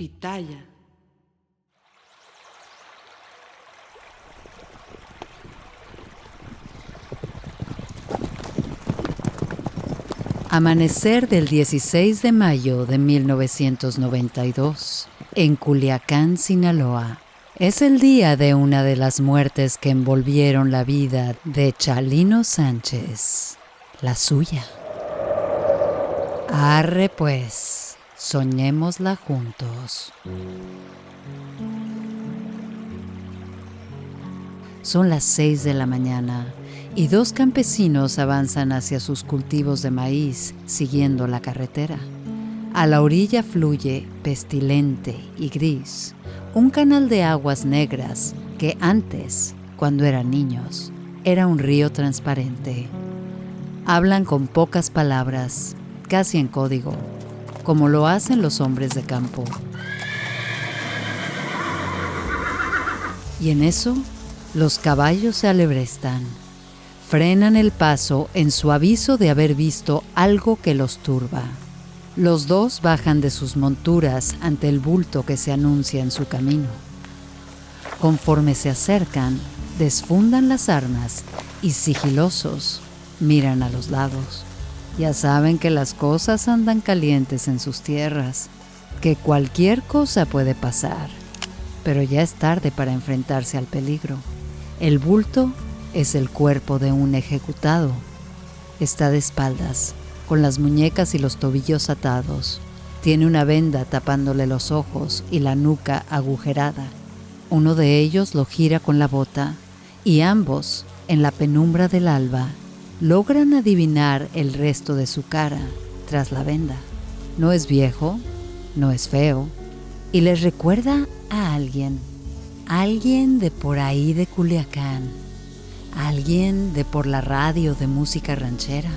pitaya. Amanecer del 16 de mayo de 1992, en Culiacán, Sinaloa. Es el día de una de las muertes que envolvieron la vida de Chalino Sánchez, la suya. Arre pues, soñémosla juntos. Son las 6 de la mañana y dos campesinos avanzan hacia sus cultivos de maíz siguiendo la carretera. A la orilla fluye, pestilente y gris, un canal de aguas negras que antes, cuando eran niños, era un río transparente. Hablan con pocas palabras, casi en código, como lo hacen los hombres de campo. Y en eso, los caballos se alebrestan. Frenan el paso en su aviso de haber visto algo que los turba. Los dos bajan de sus monturas ante el bulto que se anuncia en su camino. Conforme se acercan, desfundan las armas y sigilosos miran a los lados. Ya saben que las cosas andan calientes en sus tierras, que cualquier cosa puede pasar, pero ya es tarde para enfrentarse al peligro. El bulto es el cuerpo de un ejecutado. Está de espaldas, con las muñecas y los tobillos atados. Tiene una venda tapándole los ojos y la nuca agujerada. Uno de ellos lo gira con la bota y ambos, en la penumbra del alba, logran adivinar el resto de su cara tras la venda. No es viejo, no es feo, y les recuerda a alguien de por ahí de Culiacán, alguien de por la radio de música ranchera.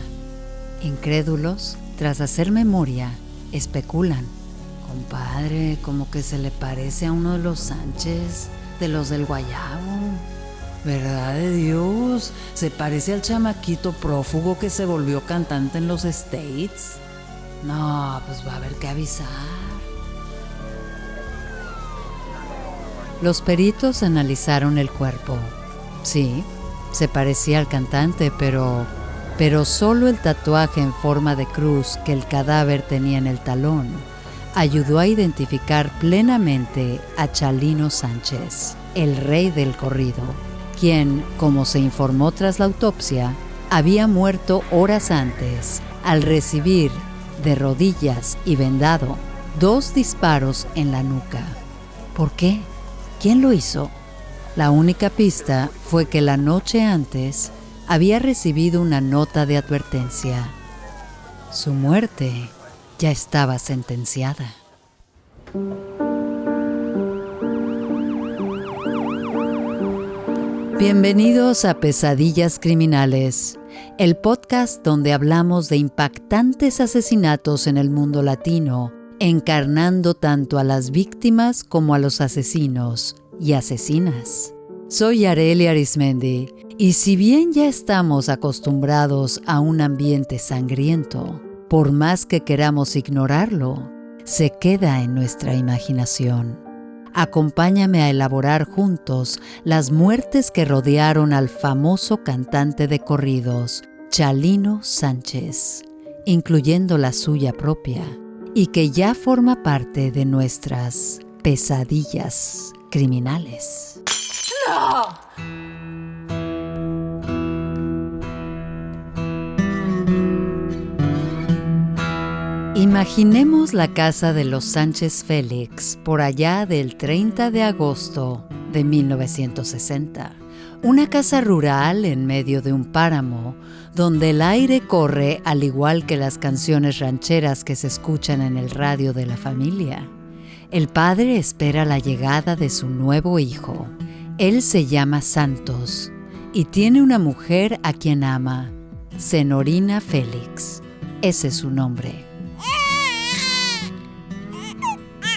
Incrédulos, tras hacer memoria, especulan. Compadre, como que se le parece a uno de los Sánchez, de los del Guayabo. ¿Verdad de Dios? Se parece al chamaquito prófugo que se volvió cantante en los States. No, pues va a haber que avisar. Los peritos analizaron el cuerpo. Sí, se parecía al cantante, pero solo el tatuaje en forma de cruz que el cadáver tenía en el talón ayudó a identificar plenamente a Chalino Sánchez, el rey del corrido, quien, como se informó tras la autopsia, había muerto horas antes al recibir, de rodillas y vendado, 2 disparos en la nuca. ¿Por qué? ¿Quién lo hizo? La única pista fue que la noche antes había recibido una nota de advertencia. Su muerte ya estaba sentenciada. Bienvenidos a Pesadillas Criminales, el podcast donde hablamos de impactantes asesinatos en el mundo latino, encarnando tanto a las víctimas como a los asesinos y asesinas. Soy Arely Arismendi, y si bien ya estamos acostumbrados a un ambiente sangriento, por más que queramos ignorarlo, se queda en nuestra imaginación. Acompáñame a elaborar juntos las muertes que rodearon al famoso cantante de corridos, Chalino Sánchez, incluyendo la suya propia, y que ya forma parte de nuestras pesadillas criminales. ¡No! Imaginemos la casa de los Sánchez Félix por allá del 30 de agosto de 1960. Una casa rural en medio de un páramo, donde el aire corre al igual que las canciones rancheras que se escuchan en el radio de la familia. El padre espera la llegada de su nuevo hijo. Él se llama Santos y tiene una mujer a quien ama, Zenorina Félix. Ese es su nombre.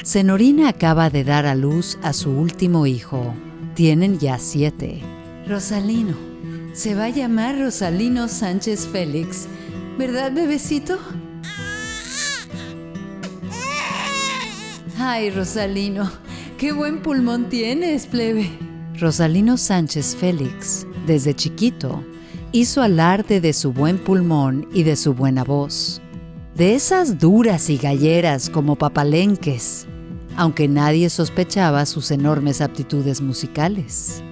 Zenorina acaba de dar a luz a su último hijo. Tienen ya 7. Rosalino. Se va a llamar Rosalino Sánchez Félix. ¿Verdad, bebecito? Ay, Rosalino, qué buen pulmón tienes, plebe. Rosalino Sánchez Félix, desde chiquito, hizo alarde de su buen pulmón y de su buena voz. De esas duras y galleras como papalenques, aunque nadie sospechaba sus enormes aptitudes musicales.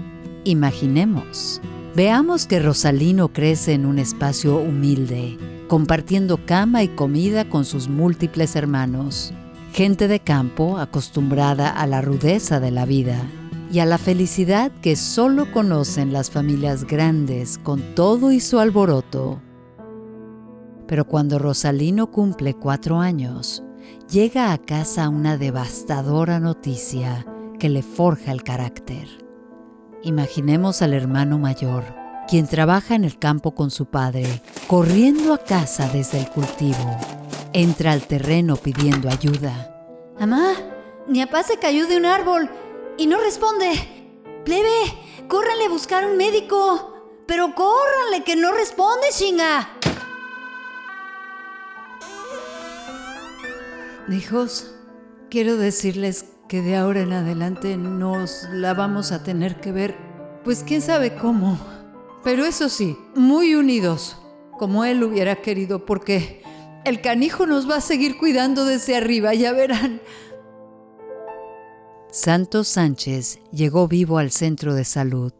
Imaginemos, veamos que Rosalino crece en un espacio humilde, compartiendo cama y comida con sus múltiples hermanos, gente de campo acostumbrada a la rudeza de la vida y a la felicidad que solo conocen las familias grandes con todo y su alboroto. Pero cuando Rosalino cumple 4 años, llega a casa una devastadora noticia que le forja el carácter. Imaginemos al hermano mayor, quien trabaja en el campo con su padre, corriendo a casa desde el cultivo. Entra al terreno pidiendo ayuda. Mamá, mi papá se cayó de un árbol y no responde. Plebe, córranle a buscar un médico. Pero córranle que no responde, chinga. Hijos, quiero decirles que de ahora en adelante nos la vamos a tener que ver, pues quién sabe cómo. Pero eso sí, muy unidos, como él hubiera querido, porque el canijo nos va a seguir cuidando desde arriba, ya verán. Santos Sánchez llegó vivo al centro de salud,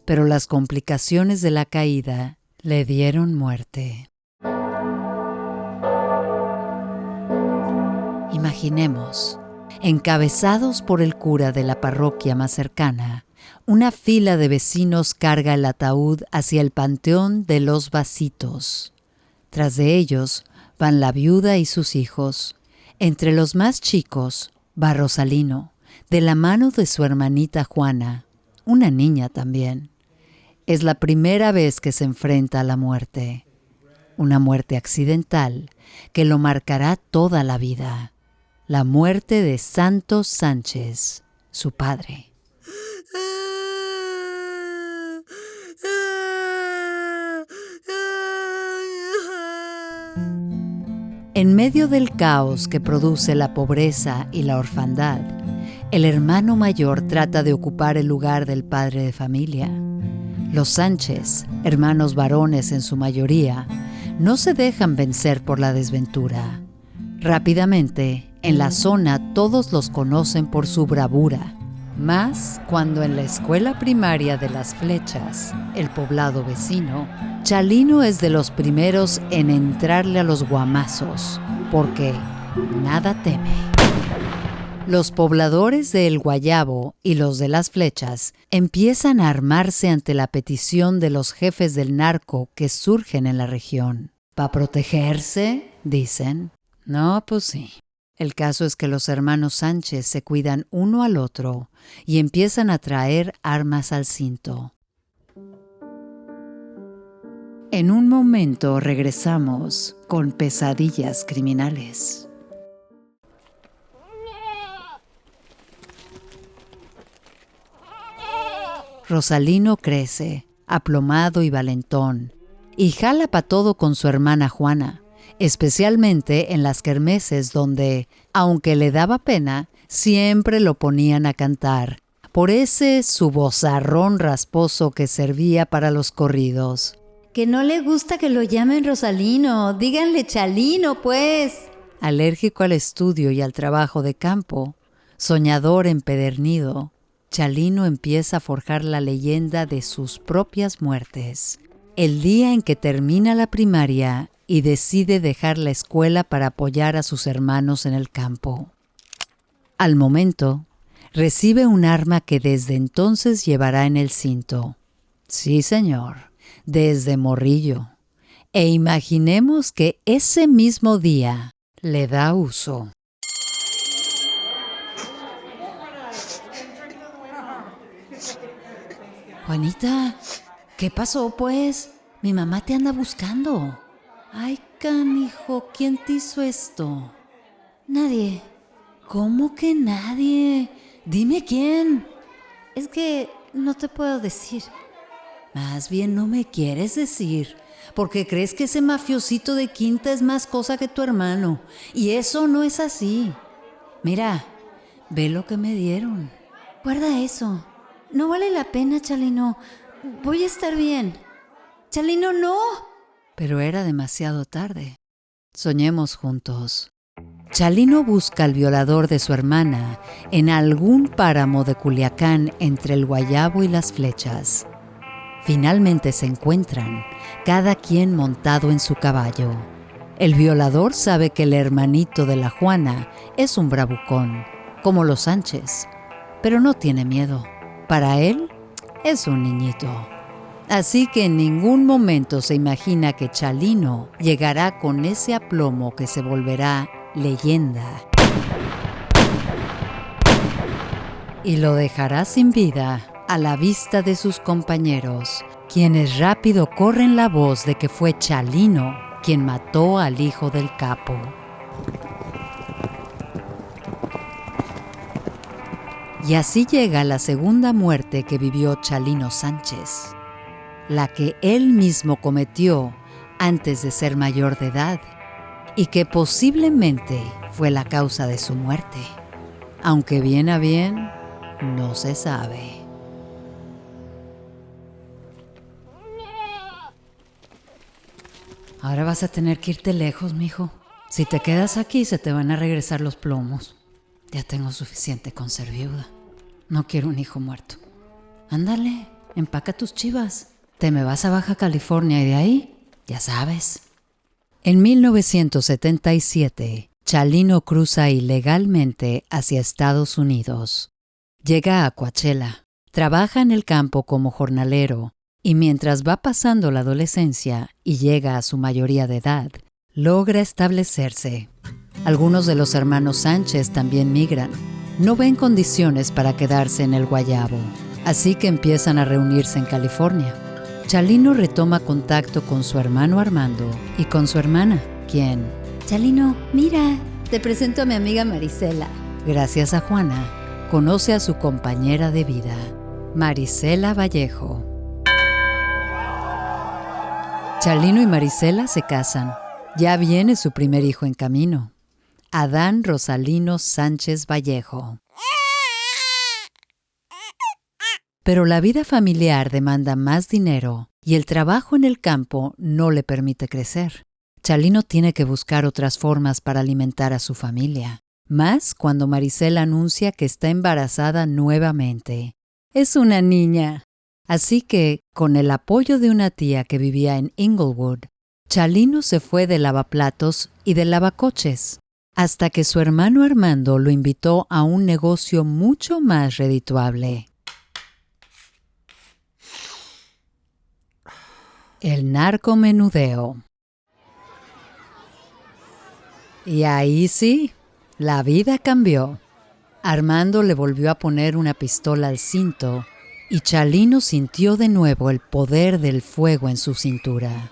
pero las complicaciones de la caída le dieron muerte. Imaginemos, encabezados por el cura de la parroquia más cercana, una fila de vecinos carga el ataúd hacia el panteón de los Vasitos. Tras de ellos van la viuda y sus hijos. Entre los más chicos va Rosalino, de la mano de su hermanita Juana, una niña también. Es la primera vez que se enfrenta a la muerte, una muerte accidental que lo marcará toda la vida. La muerte de Santos Sánchez, su padre. En medio del caos que produce la pobreza y la orfandad, el hermano mayor trata de ocupar el lugar del padre de familia. Los Sánchez, hermanos varones en su mayoría, no se dejan vencer por la desventura. Rápidamente, en la zona todos los conocen por su bravura, más cuando en la escuela primaria de Las Flechas, el poblado vecino, Chalino es de los primeros en entrarle a los guamazos, porque nada teme. Los pobladores de El Guayabo y los de Las Flechas empiezan a armarse ante la petición de los jefes del narco que surgen en la región. ¿Para protegerse?, dicen. No, pues sí. El caso es que los hermanos Sánchez se cuidan uno al otro y empiezan a traer armas al cinto. En un momento regresamos con Pesadillas Criminales. Rosalino crece, aplomado y valentón, y jala pa' todo con su hermana Juana, especialmente en las kermeses donde, aunque le daba pena, siempre lo ponían a cantar, por ese su vozarrón rasposo que servía para los corridos. Que no le gusta que lo llamen Rosalino, díganle Chalino, pues. Alérgico al estudio y al trabajo de campo, soñador empedernido, Chalino empieza a forjar la leyenda de sus propias muertes. El día en que termina la primaria y decide dejar la escuela para apoyar a sus hermanos en el campo. Al momento, recibe un arma que desde entonces llevará en el cinto. Sí, señor, desde morrillo. E imaginemos que ese mismo día le da uso. Juanita, ¿qué pasó, pues? Mi mamá te anda buscando. Ay, canijo, ¿quién te hizo esto? Nadie. ¿Cómo que nadie? Dime quién. Es que no te puedo decir. Más bien no me quieres decir, porque crees que ese mafiosito de quinta es más cosa que tu hermano. Y eso no es así. Mira, Ve lo que me dieron. Guarda eso. No vale la pena, Chalino. Voy a estar bien. Chalino, no. Pero era demasiado tarde. Soñemos juntos. Chalino busca al violador de su hermana en algún páramo de Culiacán entre el Guayabo y las Flechas. Finalmente se encuentran, cada quien montado en su caballo. El violador sabe que el hermanito de la Juana es un bravucón, como los Sánchez, pero no tiene miedo. Para él, es un niñito. Así que en ningún momento se imagina que Chalino llegará con ese aplomo que se volverá leyenda y lo dejará sin vida a la vista de sus compañeros, quienes rápido corren la voz de que fue Chalino quien mató al hijo del capo. Y así llega la segunda muerte que vivió Chalino Sánchez, la que él mismo cometió antes de ser mayor de edad y que posiblemente fue la causa de su muerte, aunque bien a bien no se sabe. Ahora vas a tener que irte lejos, mijo. Si te quedas aquí, se te van a regresar los plomos. Ya tengo suficiente con ser viuda. No quiero un hijo muerto. Ándale, empaca tus chivas. Te me vas a Baja California y de ahí, ya sabes. En 1977, Chalino cruza ilegalmente hacia Estados Unidos. Llega a Coachella, trabaja en el campo como jornalero y mientras va pasando la adolescencia y llega a su mayoría de edad, logra establecerse. Algunos de los hermanos Sánchez también migran. No ven condiciones para quedarse en el Guayabo, así que empiezan a reunirse en California. Chalino retoma contacto con su hermano Armando y con su hermana, quien, Chalino, mira, te presento a mi amiga Marisela. Gracias a Juana, conoce a su compañera de vida, Marisela Vallejo. Chalino y Marisela se casan. Ya viene su primer hijo en camino, Adán Rosalino Sánchez Vallejo. Pero la vida familiar demanda más dinero y el trabajo en el campo no le permite crecer. Chalino tiene que buscar otras formas para alimentar a su familia, más cuando Marisela anuncia que está embarazada nuevamente. Es una niña. Así que, con el apoyo de una tía que vivía en Inglewood, Chalino se fue de lavaplatos y de lavacoches, hasta que su hermano Armando lo invitó a un negocio mucho más redituable: el narcomenudeo. Y ahí sí, la vida cambió. Armando le volvió a poner una pistola al cinto y Chalino sintió de nuevo el poder del fuego en su cintura.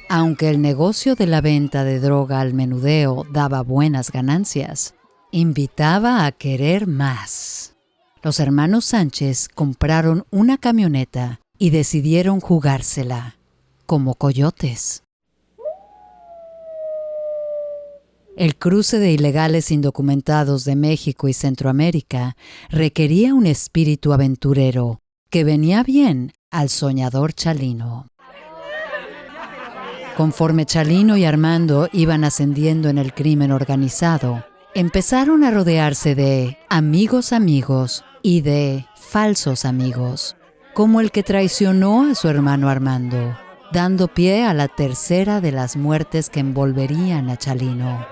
Aunque el negocio de la venta de droga al menudeo daba buenas ganancias, invitaba a querer más. Los hermanos Sánchez compraron una camioneta y decidieron jugársela, como coyotes. El cruce de ilegales indocumentados de México y Centroamérica requería un espíritu aventurero que venía bien al soñador Chalino. Conforme Chalino y Armando iban ascendiendo en el crimen organizado, empezaron a rodearse de amigos y de falsos amigos, como el que traicionó a su hermano Armando, dando pie a la tercera de las muertes que envolverían a Chalino.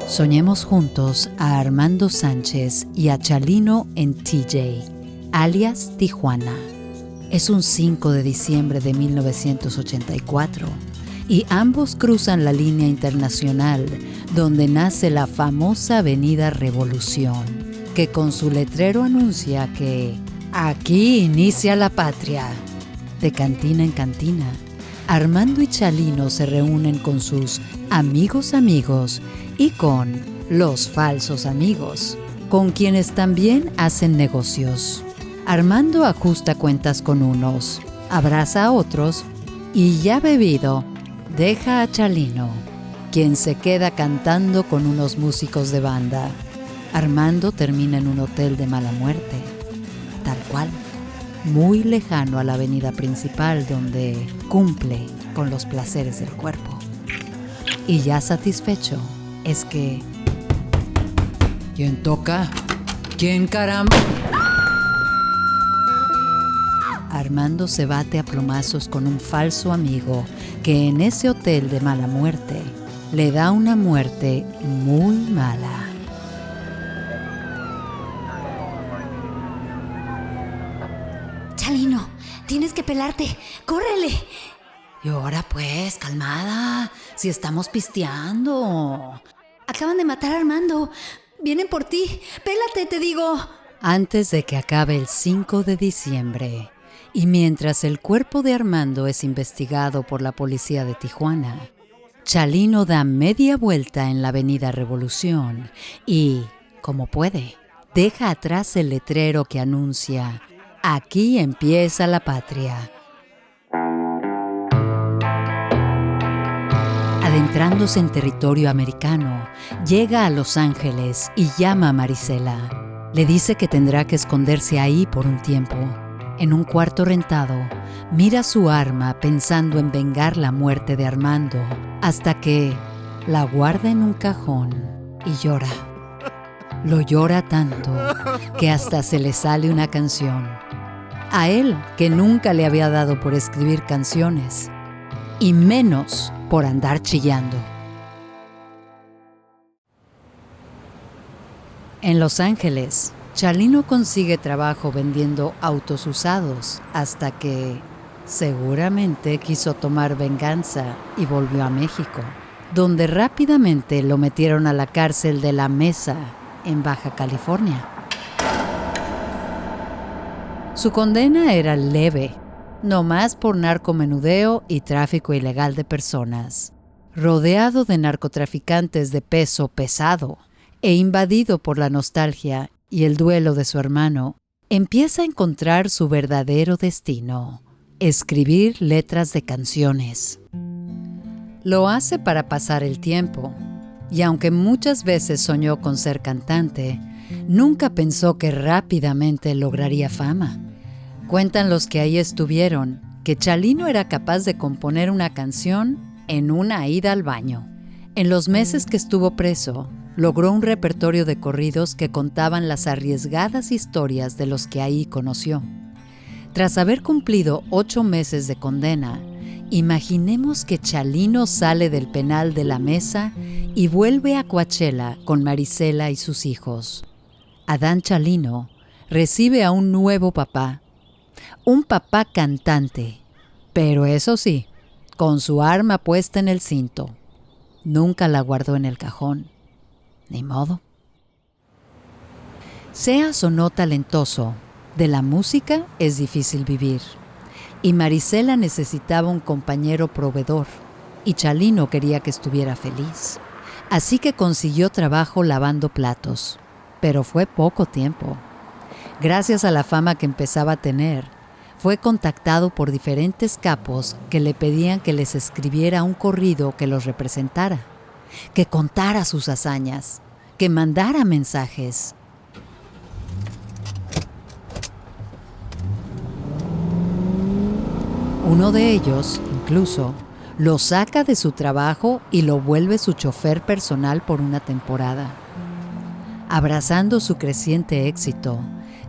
Soñemos juntos a Armando Sánchez y a Chalino en TJ, alias Tijuana. Es un 5 de diciembre de 1984 y ambos cruzan la línea internacional donde nace la famosa Avenida Revolución, que con su letrero anuncia que aquí inicia la patria. De cantina en cantina, Armando y Chalino se reúnen con sus amigos y con los falsos amigos, con quienes también hacen negocios. Armando ajusta cuentas con unos, abraza a otros y ya bebido, deja a Chalino, quien se queda cantando con unos músicos de banda. Armando termina en un hotel de mala muerte, tal cual, muy lejano a la avenida principal donde cumple con los placeres del cuerpo. Y ya satisfecho, es que... ¿Quién toca? ¿Quién caramba? Armando se bate a plomazos con un falso amigo que en ese hotel de mala muerte le da una muerte muy mala. Chalino, tienes que pelarte. ¡Córrele! Y ahora pues, calmada, si estamos pisteando. Acaban de matar a Armando. Vienen por ti. Pélate, te digo. Antes de que acabe el 5 de diciembre, y mientras el cuerpo de Armando es investigado por la policía de Tijuana, Chalino da media vuelta en la avenida Revolución y, como puede, deja atrás el letrero que anuncia: aquí empieza la patria. Adentrándose en territorio americano, llega a Los Ángeles y llama a Marisela. Le dice que tendrá que esconderse ahí por un tiempo. En un cuarto rentado, mira su arma pensando en vengar la muerte de Armando, hasta que la guarda en un cajón y llora. Lo llora tanto que hasta se le sale una canción. A él, que nunca le había dado por escribir canciones, y menos por andar chillando. En Los Ángeles, Chalino consigue trabajo vendiendo autos usados hasta que seguramente quiso tomar venganza y volvió a México, donde rápidamente lo metieron a la cárcel de La Mesa, en Baja California. Su condena era leve, nomás por narcomenudeo y tráfico ilegal de personas. Rodeado de narcotraficantes de peso pesado e invadido por la nostalgia y el duelo de su hermano, empieza a encontrar su verdadero destino: escribir letras de canciones. Lo hace para pasar el tiempo, y aunque muchas veces soñó con ser cantante, nunca pensó que rápidamente lograría fama. Cuentan los que ahí estuvieron que Chalino era capaz de componer una canción en una ida al baño. En los meses que estuvo preso, logró un repertorio de corridos que contaban las arriesgadas historias de los que ahí conoció. Tras haber cumplido 8 meses de condena, imaginemos que Chalino sale del penal de La Mesa y vuelve a Coachella con Marisela y sus hijos. Adán Chalino recibe a un nuevo papá, un papá cantante, pero eso sí, con su arma puesta en el cinto. Nunca la guardó en el cajón. Ni modo. Seas o no talentoso, de la música es difícil vivir. Y Marisela necesitaba un compañero proveedor, y Chalino quería que estuviera feliz. Así que consiguió trabajo lavando platos, pero fue poco tiempo. Gracias a la fama que empezaba a tener, fue contactado por diferentes capos que le pedían que les escribiera un corrido que los representara, que contara sus hazañas, que mandara mensajes. Uno de ellos, incluso, lo saca de su trabajo y lo vuelve su chofer personal por una temporada. Abrazando su creciente éxito,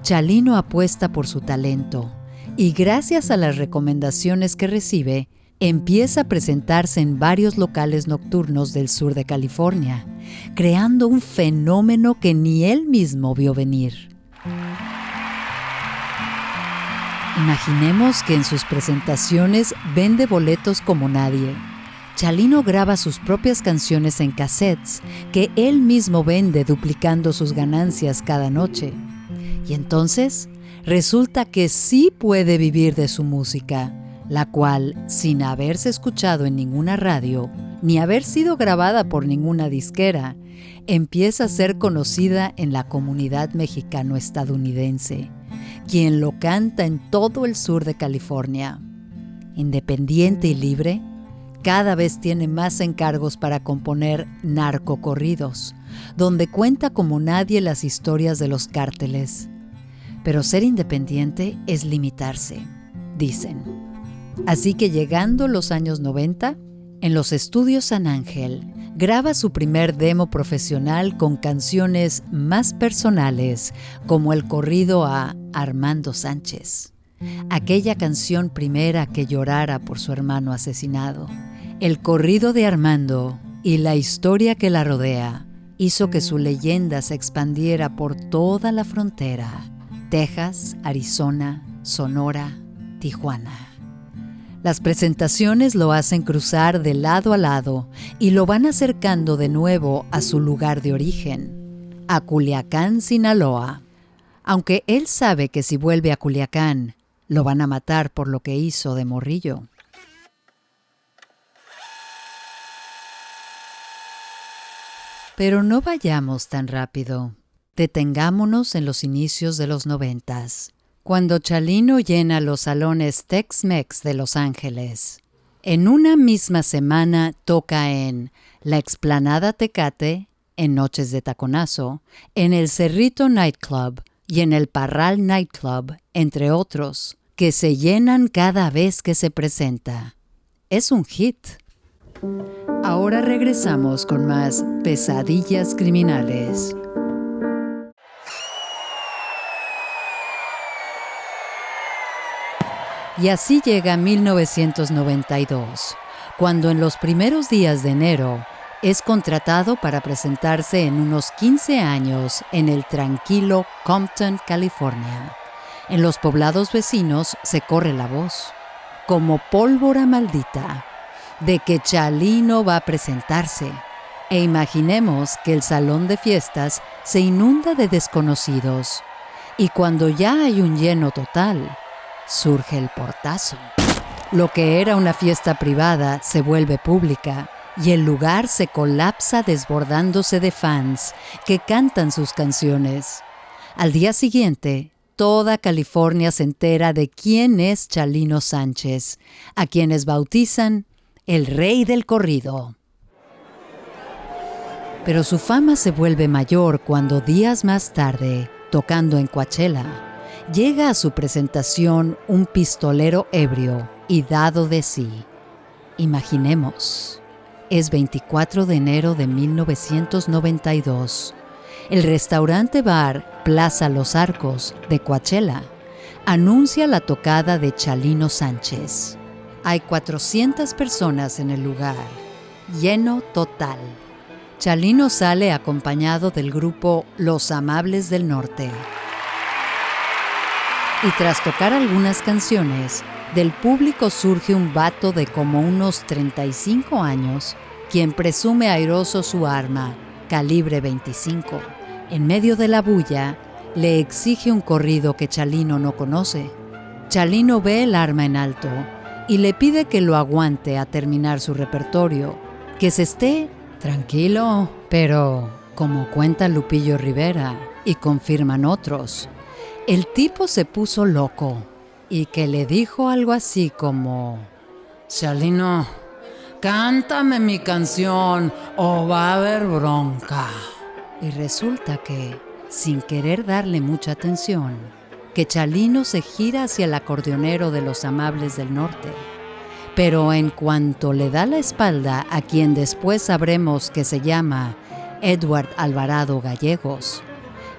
Chalino apuesta por su talento y gracias a las recomendaciones que recibe, empieza a presentarse en varios locales nocturnos del sur de California, creando un fenómeno que ni él mismo vio venir. Imaginemos que en sus presentaciones vende boletos como nadie. Chalino graba sus propias canciones en cassettes que él mismo vende duplicando sus ganancias cada noche. Y entonces resulta que sí puede vivir de su música, la cual, sin haberse escuchado en ninguna radio, ni haber sido grabada por ninguna disquera, empieza a ser conocida en la comunidad mexicano-estadounidense, quien lo canta en todo el sur de California. Independiente y libre, cada vez tiene más encargos para componer narcocorridos, donde cuenta como nadie las historias de los cárteles. Pero ser independiente es limitarse, dicen. Así que llegando los años 90, en los estudios San Ángel, graba su primer demo profesional con canciones más personales, como el corrido a Armando Sánchez. Aquella canción primera que llorara por su hermano asesinado. El corrido de Armando y la historia que la rodea hizo que su leyenda se expandiera por toda la frontera: Texas, Arizona, Sonora, Tijuana. Las presentaciones lo hacen cruzar de lado a lado y lo van acercando de nuevo a su lugar de origen, a Culiacán, Sinaloa. Aunque él sabe que si vuelve a Culiacán, lo van a matar por lo que hizo de morrillo. Pero no vayamos tan rápido. Detengámonos en los inicios de los 90s, cuando Chalino llena los salones Tex-Mex de Los Ángeles. En una misma semana toca en la Explanada Tecate, en Noches de Taconazo, en el Cerrito Nightclub y en el Parral Nightclub, entre otros, que se llenan cada vez que se presenta. Es un hit. Ahora regresamos con más Pesadillas Criminales. Y así llega 1992, cuando en los primeros días de enero es contratado para presentarse en unos 15 años en el tranquilo Compton, California. En los poblados vecinos se corre la voz, como pólvora maldita, de que Chalino va a presentarse. E imaginemos que el salón de fiestas se inunda de desconocidos. Y cuando ya hay un lleno total, surge el portazo. Lo que era una fiesta privada se vuelve pública y el lugar se colapsa desbordándose de fans que cantan sus canciones. Al día siguiente, toda California se entera de quién es Chalino Sánchez, a quienes bautizan el rey del corrido. Pero su fama se vuelve mayor cuando días más tarde, tocando en Coachella, llega a su presentación un pistolero ebrio y dado de sí. Imaginemos, es 24 de enero de 1992. El restaurante bar Plaza Los Arcos de Coachella anuncia la tocada de Chalino Sánchez. Hay 400 personas en el lugar, lleno total. Chalino sale acompañado del grupo Los Amables del Norte. Y tras tocar algunas canciones, del público surge un vato de como unos 35 años, quien presume airoso su arma, calibre 25. En medio de la bulla, le exige un corrido que Chalino no conoce. Chalino ve el arma en alto y le pide que lo aguante a terminar su repertorio, que se esté tranquilo, pero como cuenta Lupillo Rivera y confirman otros, el tipo se puso loco y que le dijo algo así como: Chalino, cántame mi canción o va a haber bronca. Y resulta que, sin querer darle mucha atención, que Chalino se gira hacia el acordeonero de Los Amables del Norte. Pero en cuanto le da la espalda a quien después sabremos que se llama Edward Alvarado Gallegos,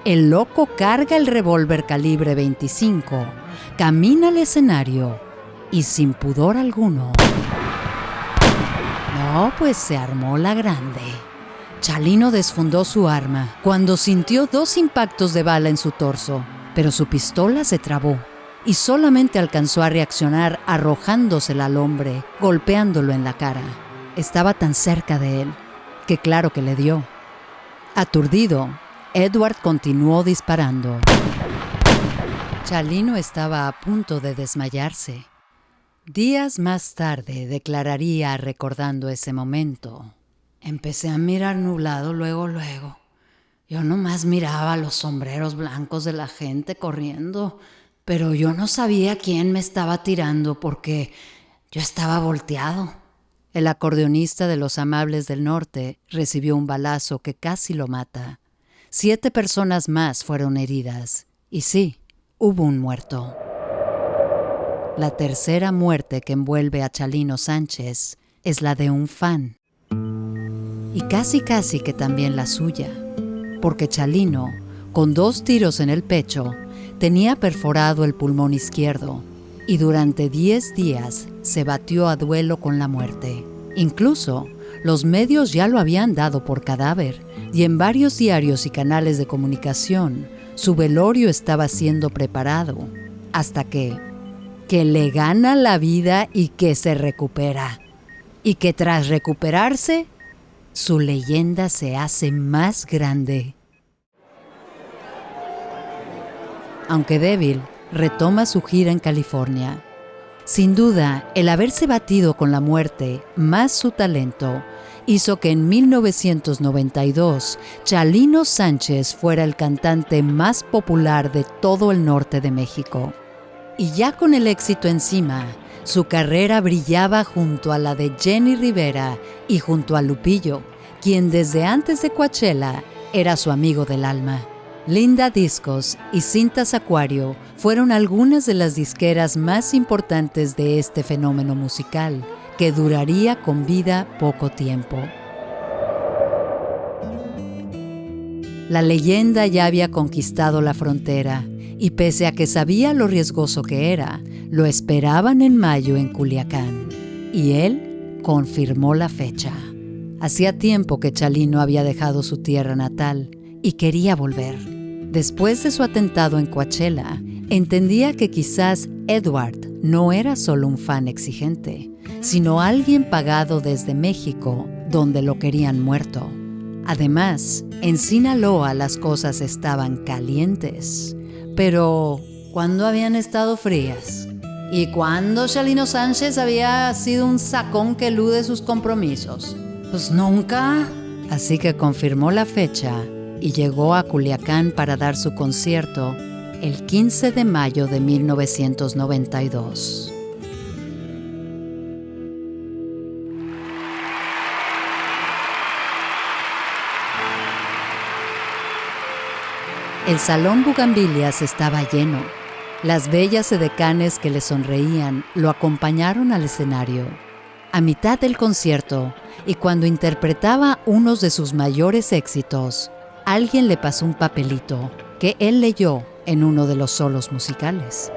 el loco carga el revólver calibre 25, camina al escenario y sin pudor alguno. No, pues se armó la grande. Chalino desfundó su arma cuando sintió 2 impactos de bala en su torso, pero su pistola se trabó y solamente alcanzó a reaccionar arrojándosela al hombre, golpeándolo en la cara. Estaba tan cerca de él que claro que le dio. Aturdido, Edward continuó disparando. Chalino estaba a punto de desmayarse. Días más tarde declararía recordando ese momento: empecé a mirar nublado luego. Yo nomás miraba los sombreros blancos de la gente corriendo, pero yo no sabía quién me estaba tirando porque yo estaba volteado. El acordeonista de los Amables del Norte recibió un balazo que casi lo mata. 7 personas más fueron heridas. Y sí, hubo un muerto. La tercera muerte que envuelve a Chalino Sánchez es la de un fan. Y casi que también la suya, porque Chalino, con 2 tiros en el pecho, tenía perforado el pulmón izquierdo y durante 10 días se batió a duelo con la muerte. Incluso, los medios ya lo habían dado por cadáver y en varios diarios y canales de comunicación su velorio estaba siendo preparado, hasta que le gana la vida y que se recupera. Y que tras recuperarse, su leyenda se hace más grande. Aunque débil, retoma su gira en California. Sin duda, el haberse batido con la muerte, más su talento, hizo que en 1992 Chalino Sánchez fuera el cantante más popular de todo el norte de México. Y ya con el éxito encima, su carrera brillaba junto a la de Jenny Rivera y junto a Lupillo, quien desde antes de Coachella era su amigo del alma. Linda Discos y Cintas Acuario fueron algunas de las disqueras más importantes de este fenómeno musical, que duraría con vida poco tiempo. La leyenda ya había conquistado la frontera, y pese a que sabía lo riesgoso que era, lo esperaban en mayo en Culiacán. Y él confirmó la fecha. Hacía tiempo que Chalino había dejado su tierra natal y quería volver. Después de su atentado en Coachella, entendía que quizás Edward no era solo un fan exigente, sino alguien pagado desde México, donde lo querían muerto. Además, en Sinaloa las cosas estaban calientes. Pero, ¿cuándo habían estado frías? ¿Y cuándo Chalino Sánchez había sido un sacón que elude sus compromisos? Pues nunca. Así que confirmó la fecha y llegó a Culiacán para dar su concierto el 15 de mayo de 1992. El Salón Bugambilias estaba lleno. Las bellas edecanes que le sonreían lo acompañaron al escenario. A mitad del concierto, y cuando interpretaba unos de sus mayores éxitos, alguien le pasó un papelito que él leyó en uno de los solos musicales.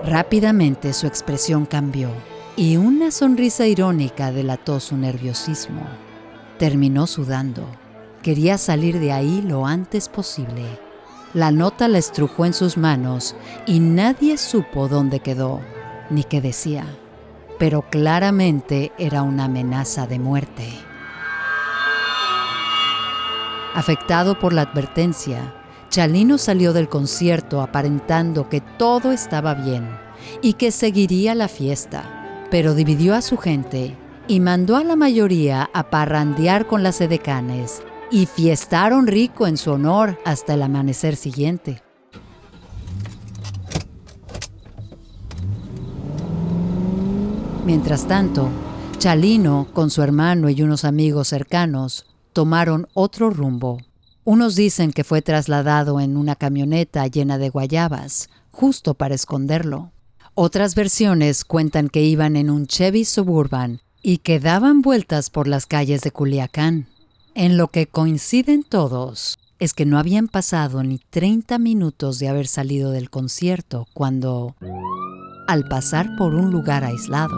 Rápidamente su expresión cambió y una sonrisa irónica delató su nerviosismo. Terminó sudando. Quería salir de ahí lo antes posible. La nota la estrujó en sus manos y nadie supo dónde quedó, ni qué decía. Pero claramente era una amenaza de muerte. Afectado por la advertencia, Chalino salió del concierto aparentando que todo estaba bien y que seguiría la fiesta, pero dividió a su gente y mandó a la mayoría a parrandear con las edecanes y fiestaron rico en su honor hasta el amanecer siguiente. Mientras tanto, Chalino, con su hermano y unos amigos cercanos, tomaron otro rumbo. Unos dicen que fue trasladado en una camioneta llena de guayabas, justo para esconderlo. Otras versiones cuentan que iban en un Chevy Suburban y que daban vueltas por las calles de Culiacán. En lo que coinciden todos es que no habían pasado ni 30 minutos de haber salido del concierto cuando, al pasar por un lugar aislado,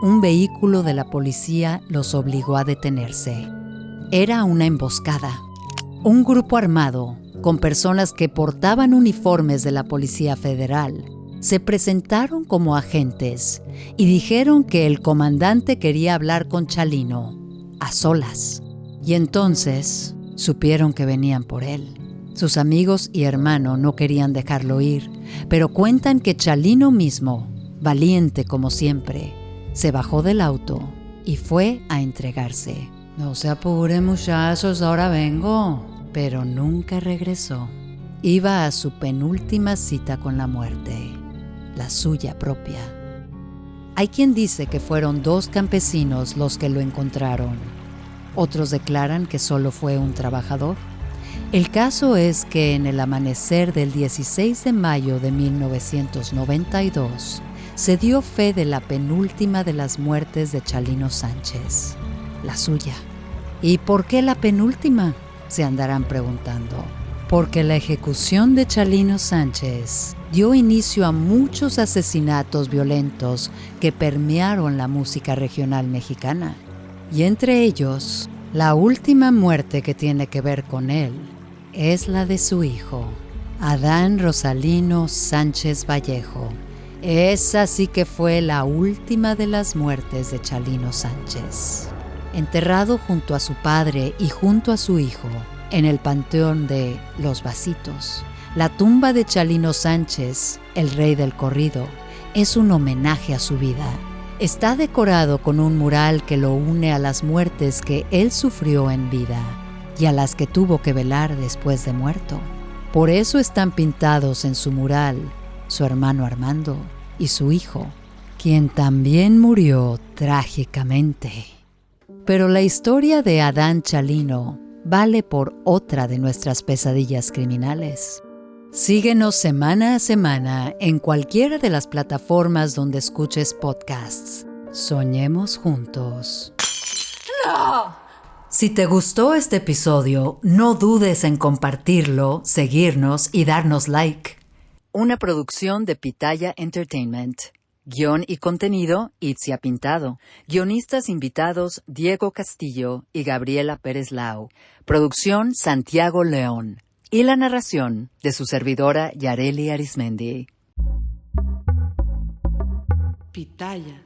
un vehículo de la policía los obligó a detenerse. Era una emboscada. Un grupo armado, con personas que portaban uniformes de la Policía Federal, se presentaron como agentes y dijeron que el comandante quería hablar con Chalino, a solas. Y entonces supieron que venían por él. Sus amigos y hermano no querían dejarlo ir, pero cuentan que Chalino mismo, valiente como siempre, se bajó del auto y fue a entregarse. No se apuren, muchachos, ahora vengo. Pero nunca regresó. Iba a su penúltima cita con la muerte, la suya propia. Hay quien dice que fueron 2 campesinos los que lo encontraron. Otros declaran que solo fue un trabajador. El caso es que en el amanecer del 16 de mayo de 1992 se dio fe de la penúltima de las muertes de Chalino Sánchez, la suya. ¿Y por qué la penúltima? Se andarán preguntando. Porque la ejecución de Chalino Sánchez dio inicio a muchos asesinatos violentos que permearon la música regional mexicana. Y entre ellos, la última muerte que tiene que ver con él es la de su hijo, Adán Rosalino Sánchez Vallejo. Esa sí que fue la última de las muertes de Chalino Sánchez. Enterrado junto a su padre y junto a su hijo, en el panteón de Los Vasitos, la tumba de Chalino Sánchez, el rey del corrido, es un homenaje a su vida. Está decorado con un mural que lo une a las muertes que él sufrió en vida y a las que tuvo que velar después de muerto. Por eso están pintados en su mural su hermano Armando y su hijo, quien también murió trágicamente. Pero la historia de Adán Chalino vale por otra de nuestras pesadillas criminales. Síguenos semana a semana en cualquiera de las plataformas donde escuches podcasts. Soñemos juntos. ¡No! Si te gustó este episodio, no dudes en compartirlo, seguirnos y darnos like. Una producción de Pitaya Entertainment. Guión y contenido, Itzia Pintado. Guionistas invitados, Diego Castillo y Gabriela Pérez Lau. Producción, Santiago León. Y la narración, de su servidora, Yareli Arismendi. Pitaya.